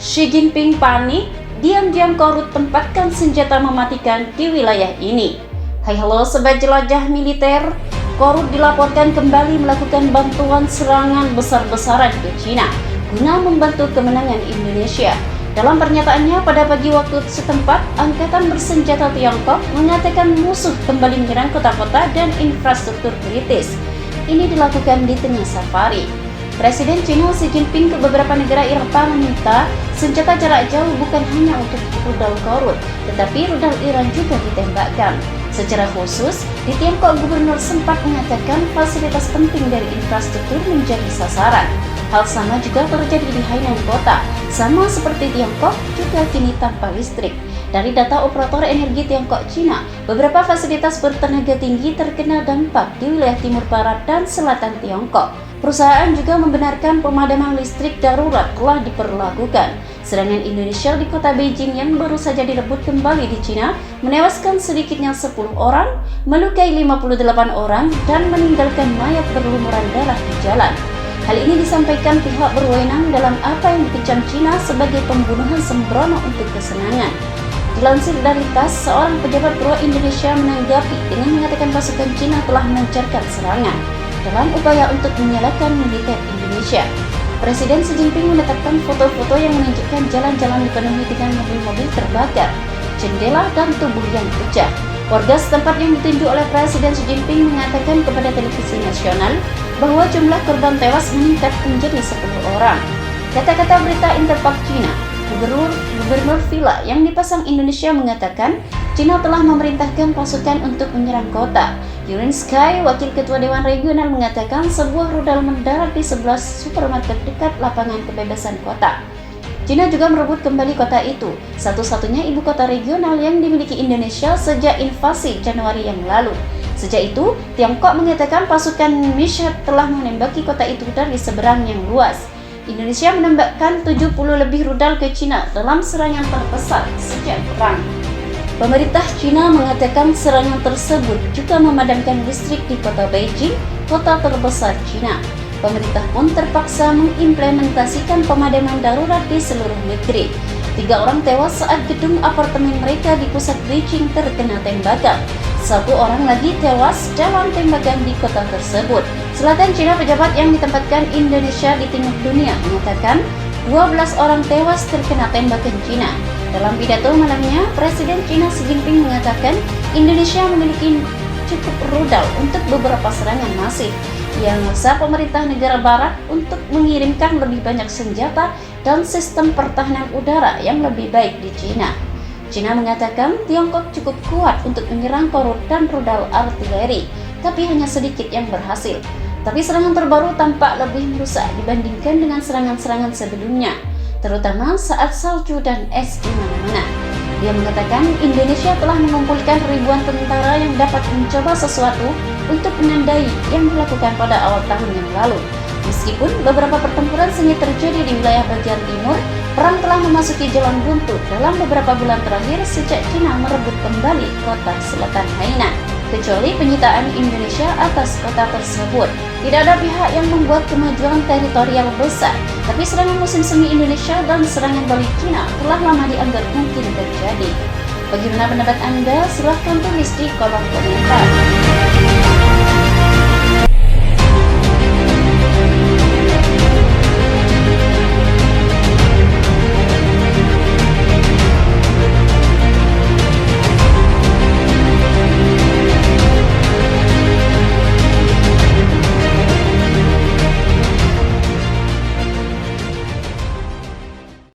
Xi Jinping panik, diam-diam Korut tempatkan senjata mematikan di wilayah ini. Hai halo sobat jelajah militer, Korut dilaporkan kembali melakukan bantuan serangan besar-besaran ke Cina guna membantu kemenangan Indonesia. Dalam pernyataannya pada pagi waktu setempat, Angkatan Bersenjata Tiongkok mengatakan musuh kembali menyerang kota-kota dan infrastruktur kritis. Ini dilakukan di tengah safari. Presiden Cina Xi Jinping ke beberapa negara Eropa meminta senjata jarak jauh bukan hanya untuk rudal Korut, tetapi rudal Iran juga ditembakkan. Secara khusus, di Tiongkok gubernur sempat mengatakan fasilitas penting dari infrastruktur menjadi sasaran. Hal sama juga terjadi di Hainan kota, sama seperti Tiongkok juga kini tanpa listrik. Dari data operator energi Tiongkok Cina, beberapa fasilitas bertenaga tinggi terkena dampak di wilayah timur barat dan selatan Tiongkok. Perusahaan juga membenarkan pemadaman listrik darurat telah diperlakukan. Serangan Indonesia di kota Beijing yang baru saja direbut kembali di Cina menewaskan sedikitnya 10 orang, melukai 58 orang, dan meninggalkan mayat berlumuran darah di jalan. Hal ini disampaikan pihak berwenang dalam apa yang dikecam Cina sebagai pembunuhan sembrono untuk kesenangan. Dilansir dari TASS, seorang pejabat pro Indonesia menanggapi dengan mengatakan pasukan Cina telah melancarkan serangan dalam upaya untuk menyalakan militer Indonesia. Presiden Xi Jinping menetapkan foto-foto yang menunjukkan jalan-jalan dipenuhi dengan mobil-mobil terbakar, jendela dan tubuh yang pecah. Warga setempat yang ditunjuk oleh Presiden Xi Jinping mengatakan kepada televisi nasional bahwa jumlah korban tewas meningkat menjadi 10 orang. Kata-kata berita Interfax Cina, Gubernur Villa yang dipasang Indonesia mengatakan Cina telah memerintahkan pasukan untuk menyerang kota. Yurin Sky, wakil ketua Dewan Regional, mengatakan sebuah rudal mendarat di sebelah supermarket dekat lapangan kebebasan kota. Cina juga merebut kembali kota itu, satu-satunya ibu kota regional yang dimiliki Indonesia sejak invasi Januari yang lalu. Sejak itu, Tiongkok mengatakan pasukan Mishat telah menembaki kota itu dari seberang yang luas. Indonesia menembakkan 70 lebih rudal ke Cina dalam serangan terbesar sejak perang. Pemerintah Cina mengatakan serangan tersebut juga memadamkan listrik di kota Beijing, kota terbesar Cina. Pemerintah pun terpaksa mengimplementasikan pemadaman darurat di seluruh negeri. 3 orang tewas saat gedung apartemen mereka di pusat Beijing terkena tembakan. 1 orang lagi tewas dalam tembakan di kota tersebut. Selatan Cina, pejabat yang ditempatkan Indonesia di timur dunia mengatakan 12 orang tewas terkena tembakan Cina. Dalam pidato malamnya, Presiden Cina Xi Jinping mengatakan Indonesia memiliki cukup rudal untuk beberapa serangan masif. Ia memaksa pemerintah negara barat untuk mengirimkan lebih banyak senjata dan sistem pertahanan udara yang lebih baik di Cina. Cina mengatakan Tiongkok cukup kuat untuk menyerang Korut dan rudal artileri, tapi hanya sedikit yang berhasil. Tapi serangan terbaru tampak lebih merusak dibandingkan dengan serangan-serangan sebelumnya, terutama saat salju dan es di mana-mana. Dia mengatakan Indonesia telah mengumpulkan ribuan tentara yang dapat mencoba sesuatu untuk menandai yang dilakukan pada awal tahun yang lalu. Meskipun beberapa pertempuran sengit terjadi di wilayah bagian timur, perang telah memasuki jalan buntu dalam beberapa bulan terakhir sejak Cina merebut kembali kota selatan Hainan. Kecuali penyitaan Indonesia atas kota tersebut, tidak ada pihak yang membuat kemajuan teritorial besar. Tapi serangan musim semi Indonesia dan serangan balik Cina telah lama dianggap mungkin terjadi. Bagaimana pendapat Anda? Silahkan tulis di kolom komentar.